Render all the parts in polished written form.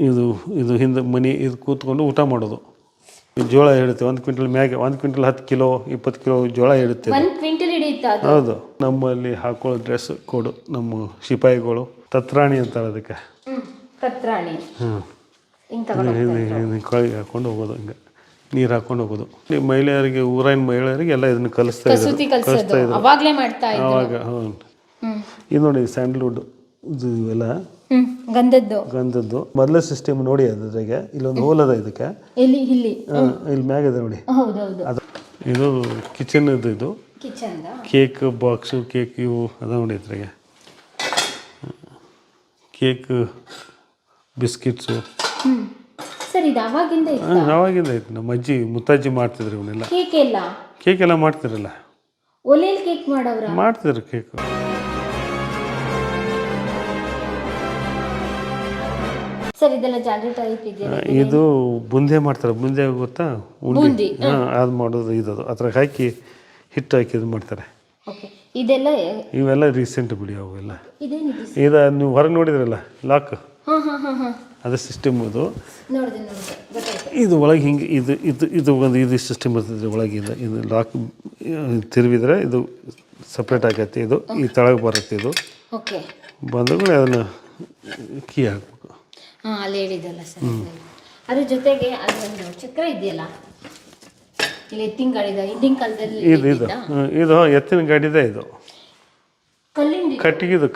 ಇದು ಇದು ಹಿಂದೆ ಮನೆ ಇದು ಕೂತ್ಕೊಂಡು ಊಟ ಮಾಡೋದು. ಜೋಳ ಇಡುತ್ತೆ 1 ಕ್ವಿಂಟಲ್ ಮ್ಯಾಗೆ 1 ಕ್ವಿಂಟಲ್ 10 ಕಿಲೋ 20 ಕಿಲೋ ಜೋಳ ಇಡುತ್ತೆ. 1 ಕ್ವಿಂಟಲ್ ಹಿಡಿಯುತ್ತಾ ಅದು? ಹೌದು. ನಮ್ಮಲ್ಲಿ ಹಾಕೊಳ್ಳೋ ಡ್ರೆಸ್ ಕೋಡು ನಮ್ಮ ಸಿಪಾಯಿಗಳು ತತ್ರಾಣಿ ಅಂತಾರೆ ಅದಕ್ಕೆ. ತತ್ರಾಣಿ. ಕೊಳಗೆ ಹಾಕೊಂಡು ಹೋಗೋದು, ಹಿಂಗೆ ನೀರು ಹಾಕೊಂಡು ಹೋಗೋದು. ಮಹಿಳೆಯರಿಗೆ ಊರಿನ ಮಹಿಳೆಯರಿಗೆ ಎಲ್ಲ ಇದನ್ನು ಕಲಿಸ್ತಾ ಇದ್ರು ಅವಾಗ. ಹ್ಞೂ ಇದು ನೋಡಿ ಸ್ಯಾಂಡಲ್ವುಡ್ ಇದು ಇವೆಲ್ಲ ಗಂಧದ್ದು ಮೊದಲ ಸಿಸ್ಟಮ್ ನೋಡಿ. ಅದ್ರಾಗೆ ಇಲ್ಲೊಂದು ಹೋಲ್ ಅದ ಇದಕ್ಕೆ, ಇಲ್ಲಿ ಮ್ಯಾಗ ಇದೆ ನೋಡಿ. ಅದು ಇದು ಕಿಚನ್ ಇದು ಕೇಕ್ ಬಾಕ್ಸು ಕೇಕ್ ಇವು ಅದ ನೋಡಿ. ಇದ್ರಾಗೆ ಕೇಕ್ ಬಿಸ್ಕಿಟ್ಸು ಅವಾಗಿಂದ ಐತಿ. ನಮ್ಮ ಅಜ್ಜಿ ಮುತ್ತಜ್ಜಿ ಮಾಡ್ತಿದ್ರು ಇವನ್ನೆಲ್ಲ. ಕೇಕ್ ಎಲ್ಲ ಮಾಡ್ತಿರಲ್ಲ, ಮಾಡ್ತಿದ್ರು ಕೇಕ್. ಇದು ಬುಂದೆ ಮಾಡ್ತಾರೆ. ಬುಂದೆ ಗೊತ್ತಾ? ಉಂಡಿ. ಅದು ಮಾಡೋದು ಇದದು. ಅದ್ರಾಗ ಹಾಕಿ ಹಿಟ್ಟು ಹಾಕಿ ಇದು ಮಾಡ್ತಾರೆ. ಇವೆಲ್ಲ ರೀಸೆಂಟ್ ಬಿಡಿ ಅವೆಲ್ಲ. ಇದು ನೀವು ಹೊರಗೆ ನೋಡಿದ್ರಲ್ಲ ಲಾಕ್, ಅದು ಸಿಸ್ಟಮ್. ಇದು ಒಳಗೆ ಹಿಂಗೆ ಇದು ಇದು ಇದು ಒಂದು ಇದು ಸಿಸ್ಟಮ್ ಬರ್ತದೆ ಒಳಗಿಂದ. ಇದು ಲಾಕ್ ತಿರುವಿದ್ರೆ ಇದು ಸಪ್ರೇಟ್ ಆಗತ್ತೆ. ಇದು ಈ ತಳಗೆ ಬರುತ್ತೆ. ಇದು ಬಂದಾಗ ಅದನ್ನು ಕೀ ಹಾಕ್ಬೇಕು. ಅಲ್ಲಿ ಹೇಳಿದಲ್ಲ ಸರ್. ಅದ್ರ ಜೊತೆಗೆ ಅದೊಂದು ಚಕ್ರ ಇದೆಯಲ್ಲ, ಇಲ್ಲಿ ಎತ್ತಿನ ಗಾಡಿದ ಹಿಂದಿನ ಕಾಲದಲ್ಲಿ ಇದು ಎತ್ತಿನ ಗಾಡಿದೆ. ಇದು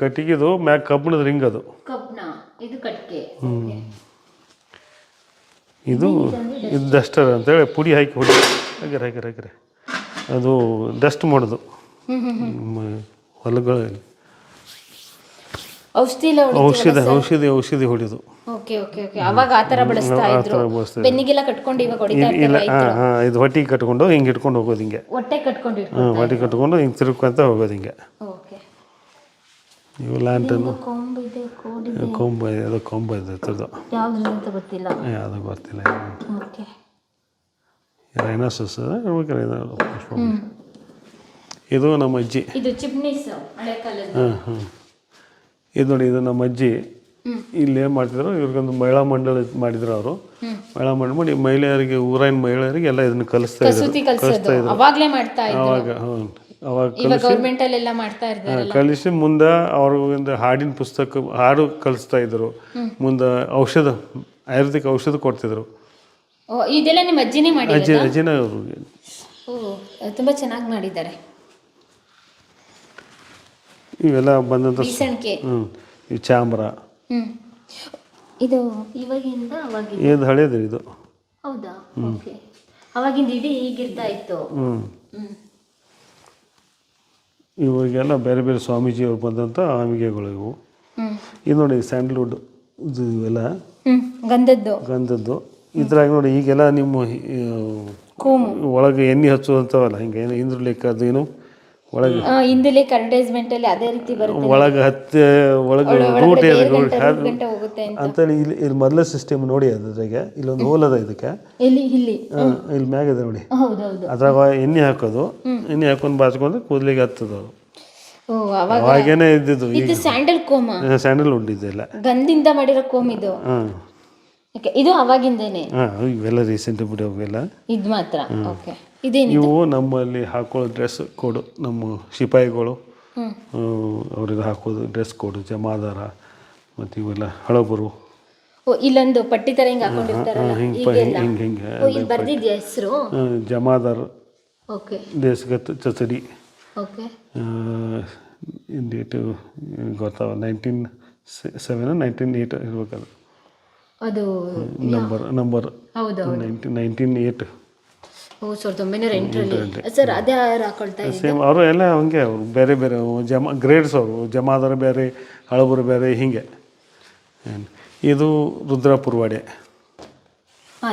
ಕಟ್ಟಿಗಿದು ಮ್ಯಾಗ ಕಬ್ಬಿಣದ ರಿಂಗ್. ಅದು ಇದು ಕಟ್ಟಿಗೆ. ಇದು ಡಸ್ಟರ್ ಅಂತೇಳಿ ಪುಡಿ ಹಾಕಿ ಹೊಡಿ ಹಾಕಿರೆ ಅದು ಡಸ್ಟ್ ಮಾಡೋದು ಹೊಲಗಳಲ್ಲಿ. ಔಷಧಿ ಹೊಡಿಯೋದು. ಇದು ಹೊಟ್ಟಿಗೆ ಕಟ್ಕೊಂಡು ಹಿಂಗೆ ಇಟ್ಕೊಂಡು ಹೋಗೋದು. ಹಿಂಗೆ ಹೊಟ್ಟೆ ಕಟ್ಕೊಂಡು ಹಿಂಗೆ ತಿರುಗ್ಕೊಂತ ಹೋಗೋದು ಹಿಂಗೆ. ಇವು ಲ್ಯಾಂಟನ್ನು ಕೊಂಬ ಇದೆ. ಅದು ಕೊಂಬ ಇದೆ ಅದ್ರದ್ದು. ಯಾವುದು ಗೊತ್ತಿಲ್ಲ. ರೈನೋಸಸ್ ಇದು ನಮ್ಮ ಅಜ್ಜಿ. ಇದು ನೋಡಿ, ಇದು ನಮ್ಮ ಅಜ್ಜಿ. ಇಲ್ಲಿ ಏನು ಮಾಡ್ತಿದ್ರು, ಇವ್ರಿಗೊಂದು ಮಹಿಳಾ ಮಂಡಳ ಮಾಡಿದ್ರು. ಅವರು ಮಹಿಳಾ ಮಂಡಳ ಮಾಡಿ ಮಹಿಳೆಯರಿಗೆ ಊರಿನ ಮಹಿಳೆಯರಿಗೆ ಎಲ್ಲ ಇದನ್ನು ಕಲಿಸ್ತಾ ಇದ್ರು ಅವಾಗ ಕಲಿಸಿ ಮುಂದೆ ಅವ್ರಿಗೊಂದು ಹಾಡಿನ ಪುಸ್ತಕ ಹಾಡು ಕಲಿಸ್ತಾ ಇದ್ರು. ಮುಂದೆ ಆಯುರ್ವೇದಿಕ್ ಔಷಧ ಕೊಡ್ತಿದ್ರು. ಅಜ್ಜಿನ ಅವರು ತುಂಬಾ ಚೆನ್ನಾಗಿ ಮಾಡಿದ್ದಾರೆ. ಇವೆಲ್ಲ ಬಂದಂಥ ಈ ಚಾಮ್ರ ಇದು ಹಳೇದು. ಇದು ಇವಾಗೆಲ್ಲ ಬೇರೆ ಬೇರೆ ಸ್ವಾಮೀಜಿಯವ್ರು ಬಂದಂಥ ಆಮಿಗೆಗಳು ಇವು. ಇದು ನೋಡಿ ಸ್ಯಾಂಡಲ್ವುಡ್ ಇದು ಇವೆಲ್ಲ ಗಂಧದ್ದು. ಇದ್ರಾಗ ನೋಡಿ ಈಗೆಲ್ಲ ನಿಮ್ಮ ಒಳಗೆ ಎಣ್ಣೆ ಹಚ್ಚುವಂಥವಲ್ಲ, ಹಿಂಗೆ ಏನು ಇಂದ್ರಲೇಖ ಅದು ಏನು ಒಳಗೆ ಒಳಗೆ ಒಳಗೆ ರೂಟ್ ಅಂತೇಳಿ ಇಲ್ಲಿ ಮೊದಲ ಸಿಸ್ಟಮ್ ನೋಡಿ. ಅದ್ರಾಗೆ ಇಲ್ಲೊಂದು ಹೋಲ್ ಅದ ಇದಕ್ಕೆ, ಇಲ್ಲಿ ಮ್ಯಾಗ ಇದೆ ನೋಡಿ. ಅದ್ರಾಗ ಎಣ್ಣೆ ಹಾಕೋದು, ಎಣ್ಣೆ ಹಾಕೊಂಡು ಬಾಚ್ಕೊಂಡು ಕೂದಲಿಗೆ ಹತ್ತದ. ಅವಾಗೇನೆ ಇದ್ದಿದ್ದು ಸ್ಯಾಂಡಲ್ವುಡ್ ಇದೆಲ್ಲ ಗಂಧಿಂದ ಮಾಡಿರೋ ಕೋಮ್. ಇದು ಅವಾಗಿಂದೇನೆ. ಇವೆಲ್ಲ ರೀಸೆಂಟ್ ಬಿಡಿ ಅವೆಲ್ಲ. ಇದು ಮಾತ್ರ ಇವು ನಮ್ಮಲ್ಲಿ ಹಾಕೊಳ್ಳೋ ಡ್ರೆಸ್ ಕೋಡು ನಮ್ಮ ಸಿಪಾಯಿಗಳು ಅವ್ರಿಗೆ ಹಾಕೋದು ಡ್ರೆಸ್ ಕೋಡು. ಜಮಾದಾರ ಮತ್ತು ಇವೆಲ್ಲ ಹಳಬರು ಇಲ್ಲೊಂದು ಪಟ್ಟಿ ಥರ ಹಿಂಗೆ ಹಾಕೊಂಡಿರ್ತಾರಲ್ಲ, ಜಮಾದಾರ್ ದೇಶಗತ್ ಚಚಡಿ. ಡೇಟು ಗೊತ್ತಾವ 1907 1908 ಇರ್ಬೇಕದು. ಅದು ನಂಬರ್ 1908. ಸರ್ ಅದೇ ಹಾಕೊಳ್ತಾ ಸೇಮ್ ಅವರು ಎಲ್ಲ ಹಂಗೆ. ಅವರು ಬೇರೆ ಬೇರೆ ಗ್ರೇಡ್ಸ್. ಅವರು ಜಮಾದಾರ ಬೇರೆ, ಹಳಬರು ಬೇರೆ, ಹೀಗೆ. ಇದು ರುದ್ರಾಪುರ ವಾಡೆ.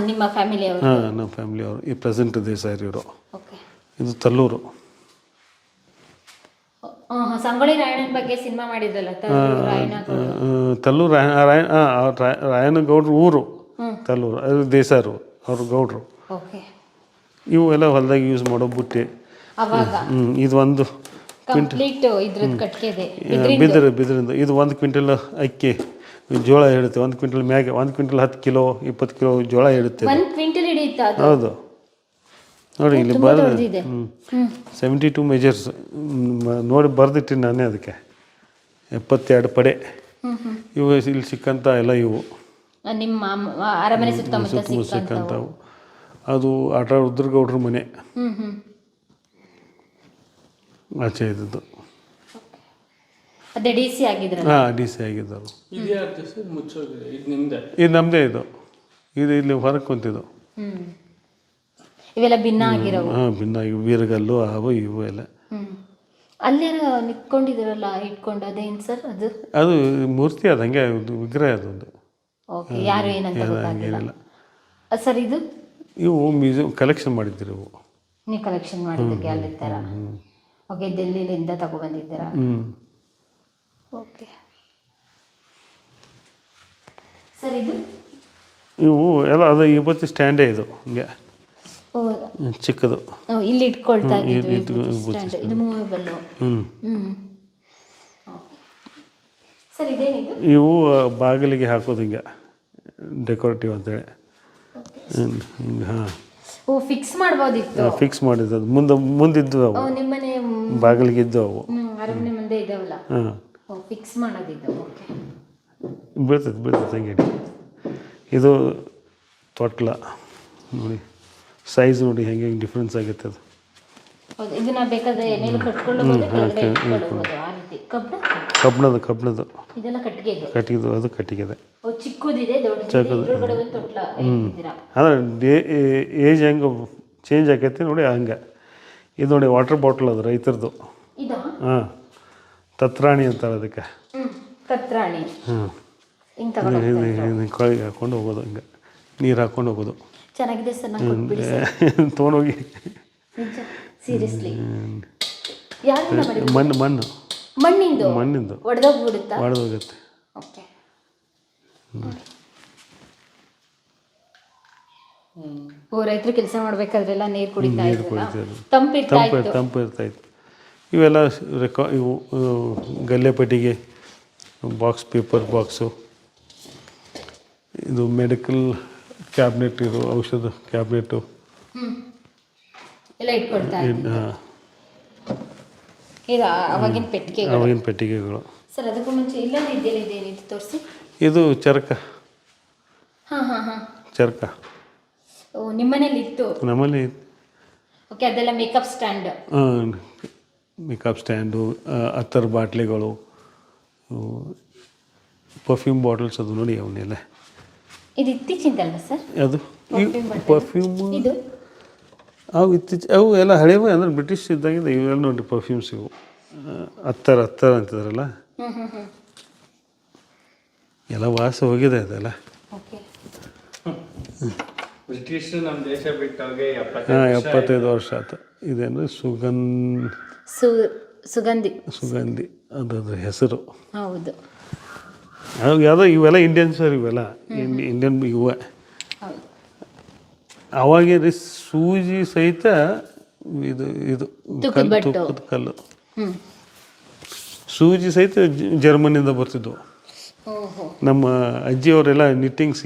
ನಿಮ್ಮ ಫ್ಯಾಮಿಲಿ ಅವರು? ನಮ್ಮ ಫ್ಯಾಮಿಲಿ ಅವರು. ಈ ಪ್ರೆಸೆಂಟ್ ದೇಸಾಯಿ ಇವರು. ಇದು ತಲ್ಲೂರು. ಸಂಗೊಳ್ಳಿ ರಾಯಣ್ಣನ ಬಗ್ಗೆ ಸಿನಿಮಾ ಮಾಡಿದ್ರಲ್ಲ, ತಲ್ಲೂರು ರಾಯಣ್ಣ ಗೌಡ್ರು ಊರು ತಲ್ಲೂರು. ಅದು ದೇಸಾಯರು, ಅವರು ಗೌಡ್ರು. ಇವು ಎಲ್ಲ ಹೊಲದಾಗ ಯೂಸ್ ಮಾಡೋ ಬುಟ್ಟಿ. ಇದು ಒಂದು ಬಿದಿರಿಂದ. ಇದು 1 ಕ್ವಿಂಟಲ್ ಅಕ್ಕಿ ಜೋಳ ಇಡುತ್ತೆ 1 ಕ್ವಿಂಟಲ್ ಮ್ಯಾಗೆ 1 ಕ್ವಿಂಟಲ್ 10 ಕಿಲೋ 20 ಕಿಲೋ ಜೋಳ ಇಡುತ್ತೆ 1 ಕ್ವಿಂಟಲ್ ಹಿಡಿಯುತ್ತಾ ಅದು? ಹೌದು ನೋಡಿ ಇಲ್ಲಿ ತುಂಬಾ ಬರೆದು ದೊಡ್ಡದಿದೆ. 72 ಮೆಜರ್ಸ್ ನೋಡಿ ಬರೆದಿಟ್ಟಿನಿ ನಾನೇ ಅದಕ್ಕೆ 72 ಪಡೆ ಇವು ಇಲ್ಲಿ ಸಿಕ್ಕಂಥ ಎಲ್ಲ ಇವು ನಿಮ್ಮ ಅರಮನೆ ಸುತ್ತಮುತ್ತ ಸಿಕ್ಕಂಥವು. ಅದು ಆಟ ರುದ್ರಗೌಡ್ರ ಮನೆ ಆಚೆ ಇದ್ದದ್ದು. ಅದೇ ಡಿ ಸಿ ಆಗಿದ್ರು. ಹಾಂ ಡಿ ಸಿ ಆಗಿದ್ದವು. ಇದು ನಮ್ಮದೇ ಇದು ಇಲ್ಲಿ ಹೊರಗೆ ಕುಂತಿದ್ದು. ಇವೆಲ್ಲ ಭಿನ್ನ ಆಗಿರೋವು. ಹಾಂ ಭಿನ್ನ ಇವು ವೀರಗಲ್ಲು ಅವು ಇವು ಎಲ್ಲ. ಅಲ್ಲೇನೋ ನಿಂತ್ಕೊಂಡಿದ್ರಲ್ಲ ಇಟ್ಕೊಂಡು ಅದೇನು ಸರ್ ಅದು? ಅದು ಮೂರ್ತಿ ಅದು ಹಂಗೆ ವಿಗ್ರಹ ಅದೊಂದು. ಓಕೆ, ಯಾರು ಏನಂತ ಗೊತ್ತಾಗಿಲ್ಲ ಏನಿಲ್ಲ ಸರ್. ಇದು ಇವು ಮ್ಯೂಸಿಯಂ ಕಲೆಕ್ಷನ್ ಮಾಡಿದ್ದೀರಿ ಇವು. ನೀವು ಕಲೆಕ್ಷನ್ ಮಾಡಿದ್ದು ಗ್ಯಾಲರಿ ಥರ? ಓಕೆ, ಡೆಲ್ಲಿಲಿಂದ ತಗೊಬಂದಿದ್ದೀರಾ? Okay sir. ಇದು ಇವು ಎಲ್ಲ ಅದು ಇವತ್ತು ಸ್ಟ್ಯಾಂಡೇ ಇದು ಹಿಂಗೆ ಚಿಕ್ಕದು ಇಲ್ಲಿ ಇಟ್ಕೊಳ್ತಾ ಇದ್ವಿ. ಇದು ಮೂವೇಬಲ್. ಸರ್ ಇದೇನಿದು? ಇವು ಬಾಗಿಲಿಗೆ ಹಾಕೋದು ಹಿಂಗೆ ಡೆಕೋರೇಟಿವ್ ಅಂತೇಳಿ ಹಿಂಗೆ. ಹಾಂ ಫಿಕ್ಸ್ ಮಾಡ್ಬೋದಿತ್ತು. ಫಿಕ್ಸ್ ಮಾಡಿದ್ದು ಅದು ಮುಂದಿದ್ದು ಅವು ನಿಮ್ಮನೆ ಬಾಗಿಲಿಗಿದ್ದು ಅವು ಅರಮನೆ ಮುಂದೆ ಇದಾವಲ್ಲ, ಹಾಂ ಫಿಕ್ಸ್ ಮಾಡೋದಿದ್ದು. ಓಕೆ, ಬೀಳ್ತೈತೆ ಹಂಗೆ. ಇದು ತೊಟ್ಲ ನೋಡಿ, ಸೈಜ್ ನೋಡಿ ಹೆಂಗೆ ಡಿಫ್ರೆನ್ಸ್ ಆಗುತ್ತೆ ಅದು. ಇದನ್ನ ಬೇಕಾದ್ರೆ ಮೇಲೆ ಕಟ್ಕೊಂಡು ಕಬ್ಬಣದ ಇದೆಲ್ಲ ಕಟ್ಟಿಗೆದು ಅದು ಕಟ್ಟಿಗೆದೆ. ಚಿಕ್ಕದಿದೆ, ಅಂದರೆ ಏಜ್ ಹೆಂಗೆ ಚೇಂಜ್ ಆಕೈತಿ ನೋಡಿ ಹಂಗೆ. ಇದು ನೋಡಿ ವಾಟರ್ ಬಾಟಲ್ ಅದು ರೈತರದು. ಹಾಂ ತತ್ರಾಣಿ ಅಂತಾರೆ ಅದಕ್ಕೆ. ಕೊಳಗೆ ಹಾಕ್ಕೊಂಡು ಹೋಗೋದು ಹಂಗೆ, ನೀರು ಹಾಕ್ಕೊಂಡು ಹೋಗೋದು. ಚೆನ್ನಾಗಿದೆ ಸರ್, ತೊಗೊಂಡೋಗಿ. ಮಣ್ಣಿಂದು ಒಡೆದೋಗುತ್ತೆ. ರೈತರು ಕೆಲಸ ಮಾಡ್ಬೇಕಾದ್ರೆಲ್ಲ ನೀರು ಕುಡಿತಾ ತಂಪು ಇರ್ತಾಯಿತ್ತು. ಇವೆಲ್ಲ ಇವು ಗಲ್ಲೆ ಪೆಟ್ಟಿಗೆ, ಬಾಕ್ಸ್, ಪೇಪರ್ ಬಾಕ್ಸು, ಇದು ಮೆಡಿಕಲ್ ಕ್ಯಾಬಿನೆಟ್, ಇದು ಔಷಧ ಕ್ಯಾಬಿನೆಟ್ಟು ಎಲ್ಲ ಇಟ್ಕೊಳ್ತಾ ಅವಾಗಿನ ಪೆಟ್ಟಿಗೆಗಳು. ಸರ್ ಅದಕ್ಕೂ ಮುಂಚೆ ಇಲ್ಲೊಂದು ಇದೇನಿದೆ ತೋರಿಸಿ. ಇದು ಚರಕ. ಚರಕ ನಿಮ್ಮನೇಲಿ ಇತ್ತು? ನಮ್ಮಲ್ಲಿ. ಓಕೆ, ಅದೆಲ್ಲ makeup stand. Makeup stand, attar ಬಾಟ್ಲಿಗಳು, perfume bottles, ಅದು ನೋಡಿ ಅವನ್ನೆಲ್ಲ. ಇದು ಇತ್ತೀಚಿಂದಲ್ವ ಸರ್? ಅದು ಪರ್ಫ್ಯೂಮು ಅವು ಎಲ್ಲ ಹಳೆವು, ಅಂದರೆ ಬ್ರಿಟಿಷ್ ಇದ್ದಾಗಿದೆ. ಇವೆಲ್ಲ ನೋಡಿ ಪರ್ಫ್ಯೂಮ್ಸ್ ಇವು. ಅತ್ತರ್ ಅಂತಿದಾರಲ್ಲ, ಎಲ್ಲ ವಾಸ ಹೋಗಿದೆ ಅದೆಲ್ಲ. ಬ್ರಿಟಿಷ್ ನಮ್ಮ ದೇಶ ಬಿಟ್ಟವ್ರಿಗೆ 75 ವರ್ಷ ಆಯ್ತು. ಇದೇನು ಸುಗಂಧಿ ಅದ್ರ ಹೆಸರು. ಹೌದು, ಯಾವುದೋ ಇವೆಲ್ಲ ಇಂಡಿಯನ್ ಸರ್, ಇವೆಲ್ಲ ಇಂಡಿಯನ್ ಇವೆ. ಅವಾಗೆ ಸೂಜಿ ಸಹಿತ ಇದು ತೂಕದ ಕಲ್ಲು. ಸೂಜಿ ಸಹಿತ ಜರ್ಮನಿಯಿಂದ ಬರ್ತಿದ್ವು. ನಮ್ಮ ಅಜ್ಜಿಯವರೆಲ್ಲ ನಿಟ್ಟಿಂಗ್ಸ್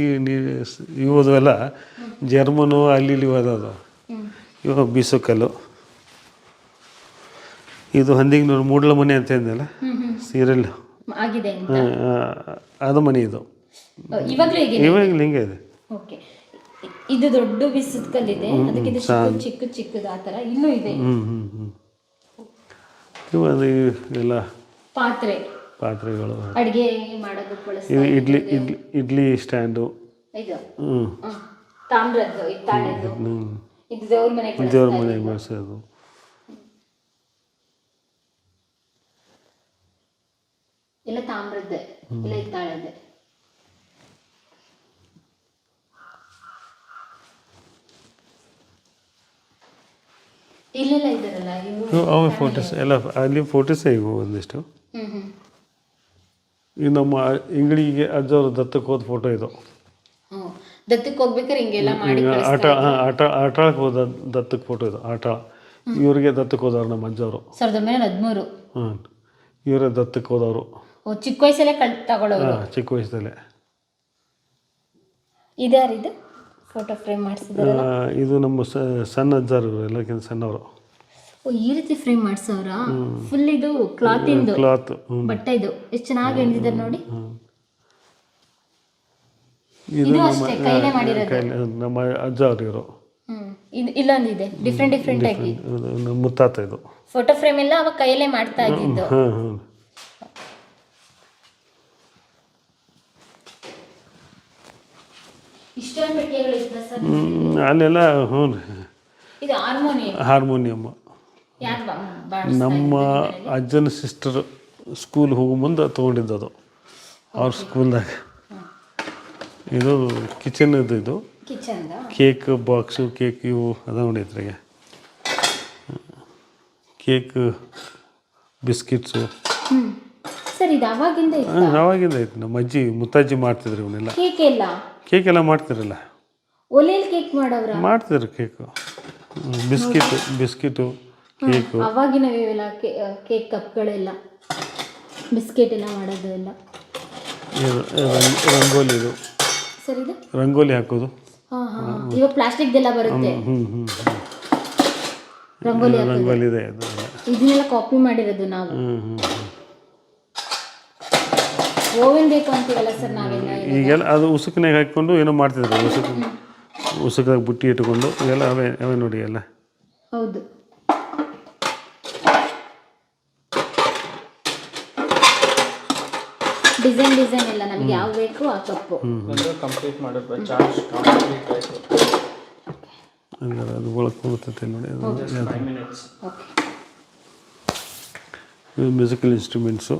ಇವದೆಲ್ಲ ಜರ್ಮನು ಅಲ್ಲಿ ಓದೋದು. ಇವಾಗ ಬೀಸೋ ಕಲ್ಲು. ಇದು ಹಂದಿಗ್ನೂರು ಮೂಡ್ಲ ಮನೆ ಅಂತ ಅಂದಲ್ಲ ಸೀರಿಯಲ್, ಅದು ಮನೆ. ಇದು ಇವಾಗಲೂ ಹಿಂಗೆ ಇದೆ. ಇದು ದೊಡ್ಡ ಬಿಸಿದ ಕಲ್ಲಿದೆ, ಅದಕ್ಕೆ ಚಿಕ್ಕದ ಆ ಥರ ಇನ್ನೂ ಇದೆ. ಅದು ಎಲ್ಲ ಪಾತ್ರೆಗಳು, ಅಡುಗೆ ಮಾಡೋದು. ಇಡ್ಲಿ ಸ್ಟ್ಯಾಂಡು, ತಾಮ್ರದ್ದು, ಇದು ದೇವ್ರ ಮನೆಗೆ ಬಳಸೋದು. ಎಲ್ಲ ತಾಮ್ರದ್ದೇ, ಇಲ್ಲ ಹಿತ್ತಾಳೆದ್ದೆ. ಇಲ್ಲೆಲ್ಲ ಇದ್ದಾರಲ್ಲ ಅವು ಫೋಟೋಸ್ ಎಲ್ಲ, ಅಲ್ಲಿ ಫೋಟೋಸೇ ಇವು ಒಂದಿಷ್ಟು. ಈಗ ನಮ್ಮ ಇಂಗ್ಳಿಗೆ ಅಜ್ಜವ್ರ ದತ್ತಕ್ಕೆ ಹೋದ ಫೋಟೋ ಇದು. ದತ್ತಕ್ಕೆ ಹೋಗ್ಬೇಕಾದ್ರೆ ಹಿಂಗೆಲ್ಲ ಮಾಡಿ ಆಟಾಳಕ್ಕೆ ಹೋದ ದತ್ತಕ್ಕೆ ಫೋಟೋ ಇದು. ಇವ್ರಿಗೆ ದತ್ತಕ್ಕೆ ಹೋದವ್ರು ನಮ್ಮ ಅಜ್ಜವರು 1913. ಹಾಂ, ಇವರೇ ದತ್ತಕ್ಕೆ ಹೋದವರು. ಓ ಚಿಕ್ಕ ವಯಸ್ಸಲ್ಲೇ ತಗೊಳ್ಳೋರು. ಚಿಕ್ಕ ವಯಸ್ಸಲ್ಲೇ. ಇದ್ಯಾರಿದು ಫೋಟೋ ಫ್ರೇಮ್ ಮಾಡಿಸಿದಾರಲ್ಲ? ಇದು ನಮ್ಮ ಸಣ್ಣ ಅಜ್ಜಾರು, ಎಲ್ಲಕ್ಕಿಂತ ಸಣ್ಣವರು. ಓ ಈ ರೀತಿ ಫ್ರೇಮ್ ಮಾಡ್ಸವ್ರ? ಫುಲ್ ಇದು ಕ್ಲಾತ್ ಬಟ್ಟೆ ಇದು ಎಷ್ಟು ಚೆನ್ನಾಗಿ ಎಣಿಸಿದಾರೆ ನೋಡಿ. ಇದು ಅಷ್ಟೇ ಕೈಲೇ ಮಾಡಿರೋದು. ನಮ್ಮ ಅಜ್ಜ ಅವ್ರು ಇವರು. ಇಲ್ಲೊಂದಿದೆ ಡಿಫ್ರೆಂಟ್ ಆಗಿ. ನಮ್ಮ ಮುತ್ತಾತ ಇದು. ಫೋಟೋ ಫ್ರೇಮ್ ಎಲ್ಲ ಅವಾಗ ಕೈಲೇ ಮಾಡ್ತಾ ಇದ್ದಿದ್ದು. ಇಷ್ಟೊಂದು ಪೆಟ್ಟಿಗೆಗಳು ಇದ್ದ ಸರ್ ಅಲ್ಲೆಲ್ಲ. ಹ್ಞೂ ಇದು ಹಾರ್ಮೋನಿಯಮ್. ನಮ್ಮ ಅಜ್ಜನ ಸಿಸ್ಟರ್ ಸ್ಕೂಲ್ ಹೋಗೋ ಮುಂದೆ ತೊಗೊಂಡಿದ್ದು ಅವ್ರ ಸ್ಕೂಲ್ದಾಗ. ಇದು ಕಿಚನ್ ಇದು ಕೇಕ್ ಬಾಕ್ಸು, ಕೇಕ್ ಇವು ಅದ ನೋಡಿ ಇದ್ರಾಗೆ. Cake, biscuits. ಸರ್ ಇದು ಅವಾಗಿಂದ ಅವಾಗಿಂದ ಐತೆ. ನಮ್ಮ ಅಜ್ಜಿ ಮುತ್ತಜ್ಜಿ ಮಾಡ್ತಿದ್ರು ಇವನ್ನೆಲ್ಲ. ಕೇಕ್ ಎಲ್ಲ ಮಾಡ್ತಿರಲ್ಲ. ಒಲೆಯಲ್ಲಿ ಕೇಕ್ ಮಾಡೋರ? ಮಾಡ್ತಿದ್ರು ಕೇಕು, ಬಿಸ್ಕಿಟು, ಕೇಕು. ಅವಾಗಿನ ಕೇಕ್ ಕಪ್ಗಳೆಲ್ಲ, ಬಿಸ್ಕೆಟ್ ಎಲ್ಲ ಮಾಡೋದು ಎಲ್ಲ. ರಂಗೋಲಿ ಇದು. ಸರ್ ಇದು ರಂಗೋಲಿ ಹಾಕೋದು. ಇವಾಗ ಪ್ಲಾಸ್ಟಿಕ್ದೆಲ್ಲ ಬರುತ್ತೆ. ರಂಗೋಲಿ ಇದೆ. ಇದನ್ನೆಲ್ಲ ಕಾಪಿ ಮಾಡಿರೋದು ನಾವು. ಓವೆನ್ ಬೇಕು ಅಂತೀವಲ್ಲ ಸರ್ ನಾವೆಲ್ಲ. ಈಗೆಲ್ಲ ಅದು ಉಸುಕಿನಾಗ ಹಾಕ್ಕೊಂಡು ಏನೋ ಮಾಡ್ತಿದ್ರು. ಉಸುಕಾಗ ಬುಟ್ಟಿ ಇಟ್ಕೊಂಡು ಎಲ್ಲ ಅವೇ ನೋಡಿ ಎಲ್ಲ. ಹೌದು. ಡಿಸೈನ್ ಎಲ್ಲ ನಮಗೆ ಯಾವ ಬೇಕು ಆ ಕಪ್ಪು ಕಂಪ್ಲೀಟ್ ಮಾಡೋದು. ಚಾರ್ಜ್ ಕಂಪ್ಲೀಟ್ ಆಯಿತು. ಅದು ಒಳಗೆ ಹೋಗ್ತೈತೆ ನೋಡಿ. Musical instruments.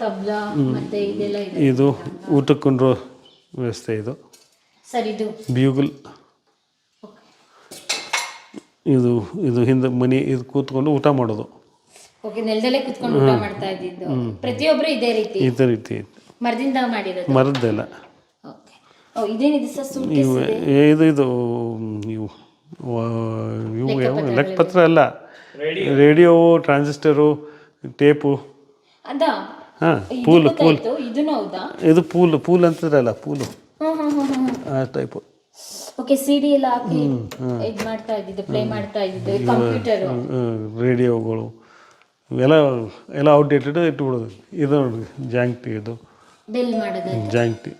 ತಬ್ಲಾ ಮತ್ತೆ ಇದೆಲ್ಲ ಇದೆ. ಇದು ಊಟಕ್ಕೊಂಡ್ರೋ ವ್ಯವಸ್ಥೆ ಇದು. ಸರ್ ಇದು ಬ್ಯೂಗಲ್. ಇದು ಹಿಂದೆ ಮನೆ ಇದು ಕೂತ್ಕೊಂಡು ಊಟ ಮಾಡೋದು. ಓಕೆ, ನೆಲದಲ್ಲೇ ಕೂತ್ಕೊಂಡು ಊಟ ಮಾಡ್ತಾ ಇದ್ದಿದ್ದು. ಪ್ರತಿಯೊಬ್ಬರು ಇದೇ ರೀತಿ ಮರದಿಂದ ಮಾಡಿರೋದು. ಮರದ್ದೆಲ್ಲ. ಓಕೆ. ಓ ಇದೇನಿದೆ ಸರ್? ಇದು ಇವು ಲೆಕ್ಕಪತ್ರ ಅಲ್ಲ, ರೇಡಿಯೋ, ಟ್ರಾನ್ಸಿಸ್ಟರು, ಟೇಪು. ಅದಾ? ಹಾಂ, ಪೂಲ್. ಇದನ್ನು ಹೌದಾ? ಇದು ಪೂಲ್ ಅಂತಿದ್ರಲ್ಲ, ಪೂಲು ಆ ಟೈಪು. ಓಕೆ, ಸಿಡಿ ಎಲ್ಲ ಹಾಕಿ ಇದು ಮಾಡ್ತಾ ಇದ್ದಿದ್ದು, ಪ್ಲೇ ಮಾಡ್ತಾ ಇದ್ದಿದ್ದು. ಕಂಪ್ಯೂಟರ್, ರೇಡಿಯೋಗಳು ಎಲ್ಲ ಔಟ್ಡೇಟೆಡ್ ಇಟ್ಬಿಡೋದು. ಇದು ನೋಡಿ ಜಾಂಗ್ಟಿ, ಇದು ಬೆಲ್ ಮಾಡೋದು ಜಾಂಗ್ಟಿ.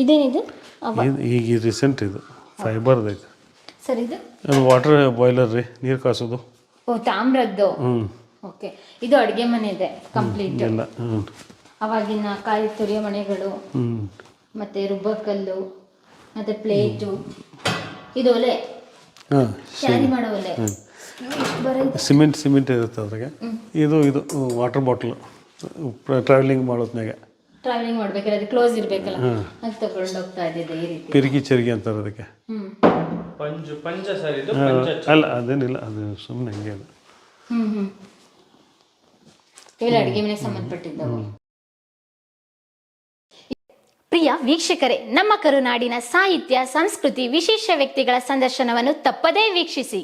ಇದೇನಿದು? ಈಗ ರೀಸೆಂಟ್ ಇದು ಫೈಬರ್ದು ಐತೆ ಸರ್. ಇದು ವಾಟರ್ ಬಾಯ್ಲರ್ ರೀ, ನೀರು ಕಾಸೋದು. ಓ ತಾಮ್ರದ್ದು. ಓಕೆ, ಇದು ಅಡುಗೆ ಮನೆ ಇದೆ ಕಂಪ್ಲೀಟ್ ಎಲ್ಲ. ಅವಾಗಿನ ಕಾಯಿ ತುರಿಯೋ ಮನೆಗಳು, ಮತ್ತೆ ರುಬ್ಬಕಲ್ಲು, ಮತ್ತೆ ಪ್ಲೇಟು. ಇದು ಒಲೆ, ಕ್ಯಾರಿ ಮಾಡೋ ಒಲೆ. ಸಿಮೆಂಟ್ ಇರುತ್ತೆ ಅದ್ರಾಗೆ. ಇದು ವಾಟರ್ ಬಾಟ್ಲು. ಟ್ರಾವೆಲಿಂಗ್ ಮಾಡೋದ್ನಾಗ, ಟ್ರಾವೆಲಿಂಗ್ ಮಾಡ್ಬೇಕಾದ್ರೆ ಅದು ಕ್ಲೋಸ್ ಇರಬೇಕಲ್ಲ, ಅದು ತಗೊಂಡು ಹೋಗ್ತಾ ಇದ್ದಿದ್ದೆ ಈ ರೀತಿ. ಪಿರಿಕಿ ಚರಿಗೆ ಅಂತಾರೆ ಅದಕ್ಕೆ. ಪಂಜ ಸರ್ ಇದು? ಅಲ್ಲ, ಅದೇನಿಲ್ಲ, ಅದು ಸುಮ್ಮನೆ ಹಂಗೆ ಅದು. ಇವೆಲ್ಲ ಅಡುಗೆ ಮನೆಗೆ ಸಂಬಂಧಪಟ್ಟಿದ್ದವು. ಪ್ರಿಯ ವೀಕ್ಷಕರೇ, ನಮ್ಮ ಕರುನಾಡಿನ ಸಾಹಿತ್ಯ, ಸಂಸ್ಕೃತಿ, ವಿಶೇಷ ವ್ಯಕ್ತಿಗಳ ಸಂದರ್ಶನವನ್ನು ತಪ್ಪದೇ ವೀಕ್ಷಿಸಿ.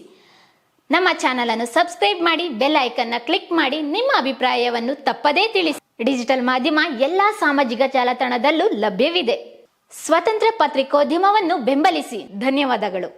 ನಮ್ಮ ಚಾನಲ್ ಅನ್ನು ಸಬ್ಸ್ಕ್ರೈಬ್ ಮಾಡಿ, ಬೆಲ್ ಐಕನ್ನ ಕ್ಲಿಕ್ ಮಾಡಿ, ನಿಮ್ಮ ಅಭಿಪ್ರಾಯವನ್ನು ತಪ್ಪದೇ ತಿಳಿಸಿ. ಡಿಜಿಟಲ್ ಮಾಧ್ಯಮ ಎಲ್ಲಾ ಸಾಮಾಜಿಕ ಜಾಲತಾಣದಲ್ಲೂ ಲಭ್ಯವಿದೆ. ಸ್ವತಂತ್ರ ಪತ್ರಿಕೋದ್ಯಮವನ್ನು ಬೆಂಬಲಿಸಿ. ಧನ್ಯವಾದಗಳು.